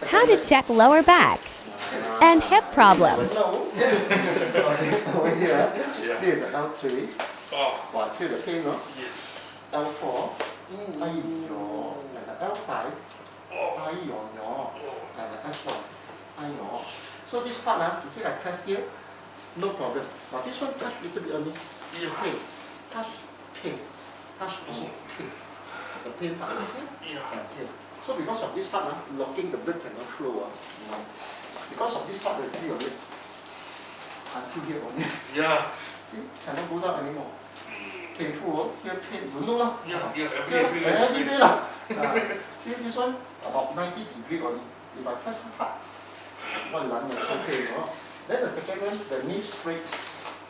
How to check lower back and hip problem. Over here, this is L3. Wow, feel the pain, no? L4. Aiyo. And L5. Aiyo, no. And S1. Aiyo. So this part, you see I press here, no problem. Now this one touch a little bit only. Pain. Touch, pain. Touch, also pain. The pain part is here and here. So because of this part, locking the blood cannot flow. Because of this part, you see your leg. Until here only. Yeah. See, cannot go down anymore. Painful, here pain, you know lah. Every day lah. See this one, about 90 degrees only. If I press hard, one lung is okay. Then the second one, the knee straight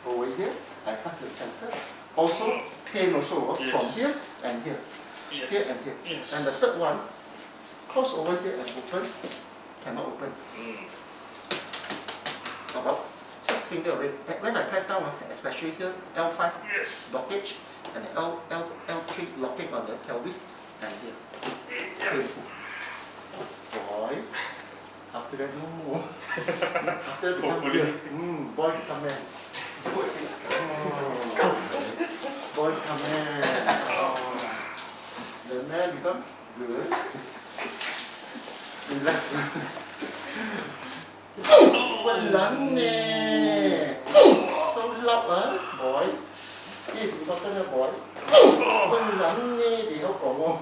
over here, I press the center. Also, pain also from here and here. Here and here. And the third one, close over here and open, cannot open. About 6 fingers away. When I press down, especially here, L5 blockage and L3 locking on the pelvis and here. See, painful. Boy, after that no more. After that become here, boy become man. Boy become man. The man become good. Relax. Walang ne. So loud, boy. This is important, boy. Walang ne. They help for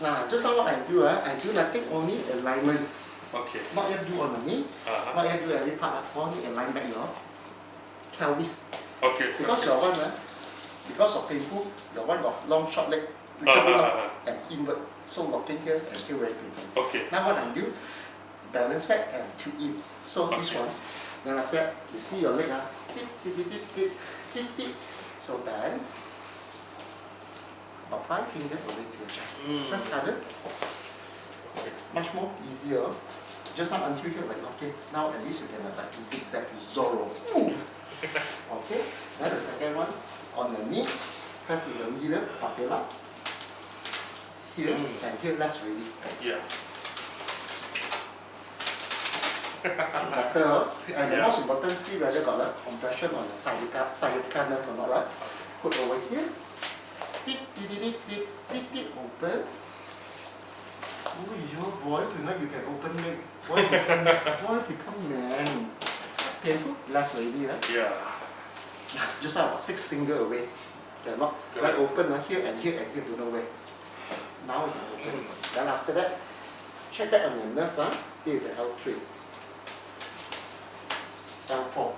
Now, just what I do nothing, only alignment. Okay. Not yet do on the knee. Not yet do every part. Only align back your pelvis. Okay. Because your one, because of painful, your one got long short leg, little bit long and inward. So locking here and here very painful. Okay. Now what I do, balance back and tilt in. So this one, then after that, you see your leg, so then, about 5 fingers away to your chest. Press other. Much more easier. Just not until here, like okay. Now at least you can have like zigzag Zorro. Okay. Then the second one, on the knee, press in the middle, patella. Here and here, less really. Yeah. Better. And the most important, see whether got a compression on the sciatica nerve or not, right? Put over here. Open. Oh, your boy, tonight you can open leg. Boy become man. Painful? Less already, right? Yeah. Just now, 6 fingers away. They're not right open here and here, don't know where. Now you can open. Then after that, check back on your nerve. This is an L3. L4.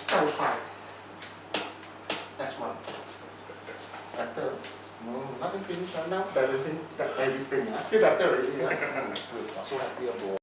L5. S1. Better. Nothing finished now. Balancing everything. Feel better already. So happy.